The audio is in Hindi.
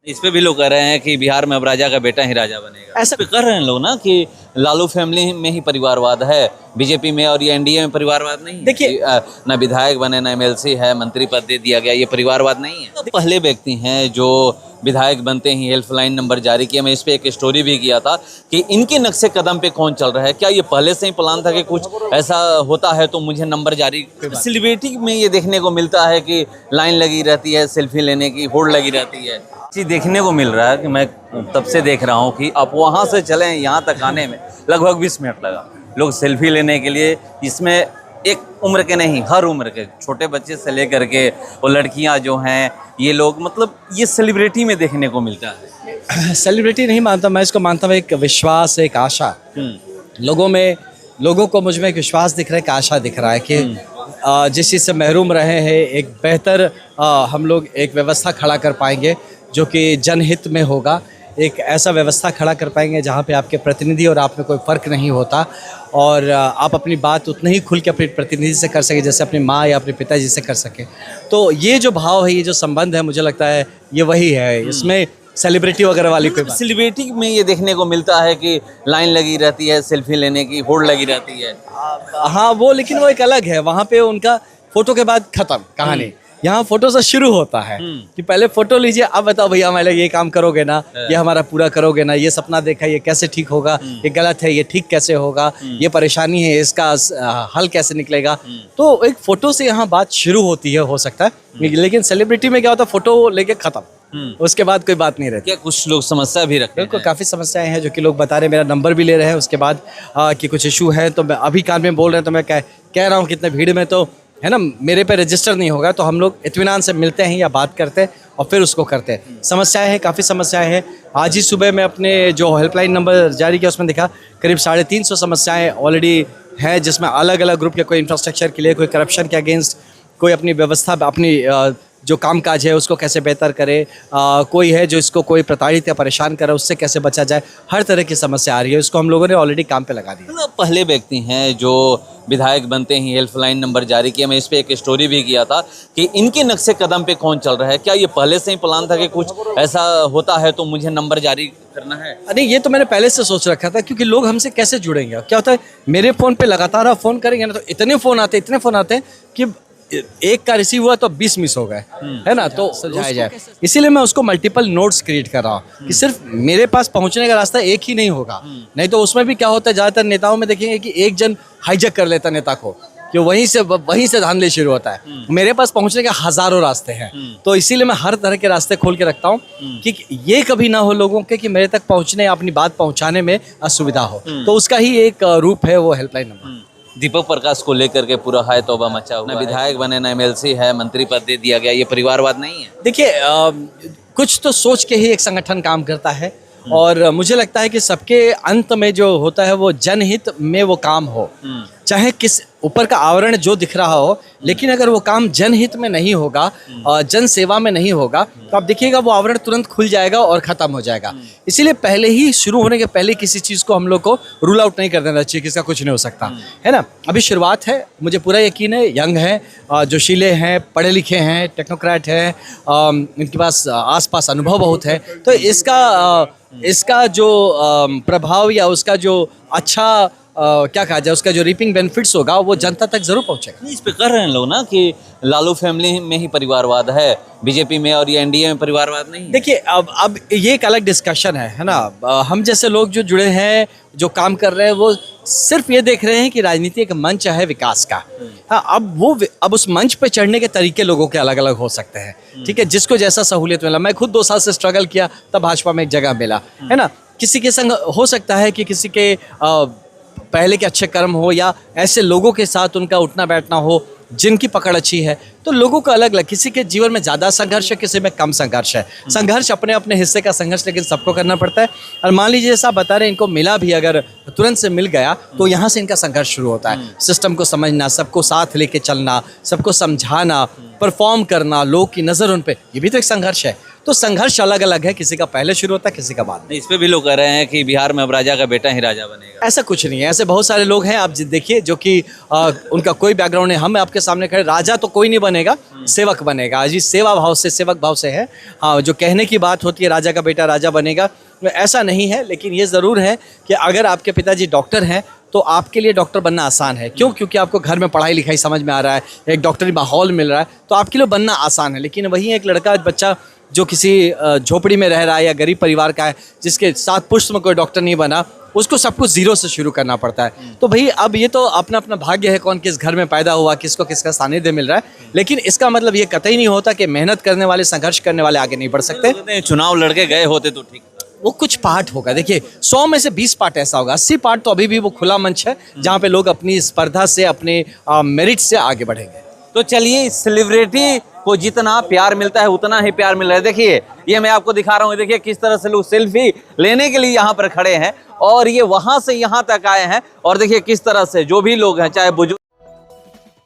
इस पे भी लोग कह रहे हैं कि बिहार में अब राजा का बेटा ही राजा बनेगा। ऐसा पे कर रहे हैं लोग ना कि लालू फैमिली में ही परिवारवाद है, बीजेपी में और ये एनडीए में परिवारवाद नहीं है। देखिए, ना विधायक बने ना एमएलसी है, मंत्री पद दे दिया गया, ये परिवारवाद नहीं है। तो पहले व्यक्ति हैं जो विधायक बनते ही हेल्पलाइन नंबर जारी किया। मैं इस पे एक स्टोरी भी किया था कि इनके नक्शे कदम पे कौन चल रहा है। क्या ये पहले से ही प्लान था कि कुछ ऐसा होता है तो मुझे नंबर जारी। सेलिब्रिटी में ये देखने को मिलता है कि लाइन लगी रहती है, सेल्फी लेने की होड़ लगी रहती है। चीज़ देखने को मिल रहा है कि मैं तब से देख रहा हूँ कि आप वहाँ से चलें यहाँ तक आने में लगभग 20 मिनट लगा। लोग सेल्फी लेने के लिए, इसमें एक उम्र के नहीं, हर उम्र के, छोटे बच्चे से लेकर के वो लड़कियां जो हैं, ये लोग, मतलब ये सेलिब्रिटी में देखने को मिलता है। सेलिब्रिटी नहीं मानता मैं इसको, मानता हूँ एक विश्वास, एक आशा। लोगों को मुझ में एक विश्वास दिख रहा है, एक आशा दिख रहा है कि जिस चीज़ से महरूम रहे हैं एक बेहतर हम लोग एक व्यवस्था खड़ा कर पाएंगे जो कि जनहित में होगा। एक ऐसा व्यवस्था खड़ा कर पाएंगे जहाँ पे आपके प्रतिनिधि और आप में कोई फ़र्क नहीं होता और आप अपनी बात उतने ही खुल के अपने प्रतिनिधि से कर सकें जैसे अपनी माँ या अपने पिताजी से कर सकें। तो ये जो भाव है, ये जो संबंध है, मुझे लगता है ये वही है। इसमें सेलिब्रिटी वगैरह वाली कोई बात। सेलिब्रिटी में ये देखने को मिलता है कि लाइन लगी रहती है, सेल्फी लेने की होड़ लगी रहती है। हाँ वो, लेकिन वो एक अलग है। वहाँ पे उनका फ़ोटो के बाद ख़त्म कहानी। यहाँ फोटो से शुरू होता है कि पहले फोटो लीजिए, अब बताओ भैया हमारे ये काम करोगे ना, ये हमारा पूरा करोगे ना, ये सपना देखा ये कैसे ठीक होगा, ये गलत है ये ठीक कैसे होगा, ये परेशानी है इसका हल कैसे निकलेगा। तो एक फोटो से यहाँ बात शुरू होती है, हो सकता है। लेकिन सेलिब्रिटी में क्या होता है, फोटो लेके खत्म, उसके बाद कोई बात नहीं रहती। क्या कुछ लोग समस्या भी रखते हैं? बिल्कुल, काफ़ी समस्याएं हैं जो कि लोग बता रहे हैं, मेरा नंबर भी ले रहे हैं उसके बाद कि कुछ इशू है। तो मैं अभी कान में बोल रहे हैं तो मैं कह रहा हूँ कि इतने भीड़ में तो है ना, मेरे पे रजिस्टर नहीं होगा। तो हम लोग इत्मीनान से मिलते हैं या बात करते हैं और फिर उसको करते हैं। समस्याएं हैं, काफ़ी समस्याएं हैं। आज ही सुबह मैं अपने जो हेल्पलाइन नंबर जारी किया उसमें दिखा करीब 350 समस्याएं ऑलरेडी हैं, जिसमें अलग अलग ग्रुप के, कोई इंफ्रास्ट्रक्चर के लिए, कोई करप्शन के अगेंस्ट, कोई अपनी व्यवस्था, अपनी जो कामकाज है उसको कैसे बेहतर करे, कोई है जो इसको कोई प्रताड़ित या परेशान करे उससे कैसे बचा जाए। हर तरह की समस्या आ रही है, इसको हम लोगों ने ऑलरेडी काम पे लगा दिया। पहले व्यक्ति हैं जो विधायक बनते ही हेल्पलाइन नंबर जारी किया। मैं इस पे एक स्टोरी भी किया था कि इनके नक्शे कदम पे कौन चल रहा है। क्या ये पहले से ही प्लान था कि कुछ ऐसा होता है तो मुझे नंबर जारी करना है? नहीं, ये तो मैंने पहले से सोच रखा था, क्योंकि लोग हमसे कैसे जुड़ेंगे। क्या होता है, मेरे फ़ोन पे लगातार आप फ़ोन करेंगे ना तो इतने फ़ोन आते हैं कि एक का रिसीव हुआ तो 20 मिस हो गए, है ना। तो सुलझाया जाए, इसीलिए मैं उसको मल्टीपल नोड्स क्रिएट कर रहा हूँ कि सिर्फ मेरे पास पहुँचने का रास्ता एक ही नहीं होगा। नहीं तो उसमें भी क्या होता है, ज़्यादातर नेताओं में देखेंगे कि एक जन हाईजैक कर लेता नेता को, कि वहीं से धांधली शुरू होता है। मेरे पास पहुंचने के हज़ारों रास्ते हैं, तो इसीलिए मैं हर तरह के रास्ते खोल के रखता हूँ कि ये कभी ना हो लोगों के कि मेरे तक पहुंचने, अपनी बात पहुंचाने में असुविधा हो। तो उसका ही एक रूप है वो हेल्पलाइन नंबर। दीपक प्रकाश को लेकर के पूरा हाय तौबा मचा हुआ है। ना विधायक बने ना एमएलसी है, मंत्री पद दे दिया गया, ये परिवारवाद नहीं है। देखिए, कुछ तो सोच के ही एक संगठन काम करता है और मुझे लगता है कि सबके अंत में जो होता है वो जनहित में वो काम हो, चाहे किस ऊपर का आवरण जो दिख रहा हो, लेकिन अगर वो काम जनहित में नहीं होगा, जन सेवा में नहीं होगा, तो आप देखिएगा वो आवरण तुरंत खुल जाएगा और ख़त्म हो जाएगा। इसीलिए पहले ही शुरू होने के पहले किसी चीज़ को हम लोग को रूल आउट नहीं कर देना चाहिए कि इसका कुछ नहीं हो सकता, है ना। अभी शुरुआत है, मुझे पूरा यकीन है, यंग हैं, जोशीले हैं, पढ़े लिखे हैं, टेक्नोक्रेट हैं, इनके पास आसपास अनुभव बहुत है। तो इसका जो प्रभाव या उसका जो अच्छा क्या कहा जाए, उसका जो रीपिंग बेनिफिट्स होगा वो जनता तक जरूर पहुंचेगा। इस पे कर रहे हैं लोग ना कि लालू फैमिली में ही परिवारवाद है, बीजेपी में और ये एनडीए में परिवारवाद नहीं है। देखिए, अब ये एक अलग डिस्कशन है ना। हम जैसे लोग जो जुड़े हैं, जो काम कर रहे हैं, वो सिर्फ ये देख रहे हैं कि राजनीति एक मंच है विकास का। हाँ, अब उस मंच पे चढ़ने के तरीके लोगों के अलग अलग हो सकते हैं, ठीक है। जिसको जैसा सहूलियत मिला, मैं खुद 2 साल से स्ट्रगल किया, तब भाजपा में एक जगह मिला, है ना। किसी के संग हो सकता है कि किसी के पहले के अच्छे कर्म हो या ऐसे लोगों के साथ उनका उठना बैठना हो जिनकी पकड़ अच्छी है, तो लोगों का अलग अलग, किसी के जीवन में ज़्यादा संघर्ष है, किसी में कम संघर्ष है। संघर्ष अपने अपने हिस्से का संघर्ष लेकिन सबको करना पड़ता है। और मान लीजिए जैसा आप बता रहे हैं, इनको मिला भी, अगर तुरंत से मिल गया तो यहाँ से इनका संघर्ष शुरू होता है। सिस्टम को समझना, सबको साथ लेके चलना, सबको समझाना, परफॉर्म करना, लोग की नज़र उन पे, ये भी तो एक संघर्ष है। तो संघर्ष अलग अलग है, किसी का पहले शुरू होता है, किसी का बाद में। इस पे भी लोग कह रहे हैं कि बिहार में अब राजा का बेटा ही राजा बनेगा। ऐसा कुछ नहीं है, ऐसे बहुत सारे लोग हैं, आप देखिए, जो कि उनका कोई बैकग्राउंड नहीं। हम आपके सामने खड़े, राजा तो कोई नहीं बनेगा, सेवक बनेगा जी, सेवा भाव से, सेवक भाव से है। हाँ, जो कहने की बात होती है राजा का बेटा राजा बनेगा, ऐसा नहीं है। लेकिन ये ज़रूर है कि अगर आपके पिताजी डॉक्टर हैं तो आपके लिए डॉक्टर बनना आसान है। क्यों? क्योंकि आपको घर में पढ़ाई लिखाई समझ में आ रहा है, एक डॉक्टरी माहौल मिल रहा है, तो आपके लिए बनना आसान है। लेकिन वहीं एक लड़का बच्चा जो किसी झोपड़ी में रह रहा है या गरीब परिवार का है, जिसके साथ पुष्ट में कोई डॉक्टर नहीं बना, उसको सब कुछ जीरो से शुरू करना पड़ता है। तो भाई अब ये तो अपना अपना भाग्य है, कौन किस घर में पैदा हुआ, किसको किसका सानिध्य मिल रहा है। लेकिन इसका मतलब ये कतई नहीं होता कि मेहनत करने वाले, संघर्ष करने वाले आगे नहीं बढ़ सकते। चुनाव लड़के गए होते तो ठीक था। वो कुछ पार्ट होगा, देखिए 100 में से 20 पार्ट ऐसा होगा, 80 पार्ट तो अभी भी वो खुला मंच है जहाँ पे लोग अपनी स्पर्धा से, अपने मेरिट से आगे बढ़ेंगे। तो चलिए, सेलिब्रिटी को जितना प्यार मिलता है उतना ही प्यार मिल रहा है। देखिए, ये मैं आपको दिखा रहा हूँ, देखिए किस तरह से लोग सेल्फी लेने के लिए यहाँ पर खड़े हैं और ये वहाँ से यहाँ तक आए हैं। और देखिए किस तरह से जो भी लोग हैं, चाहे बुजुर्ग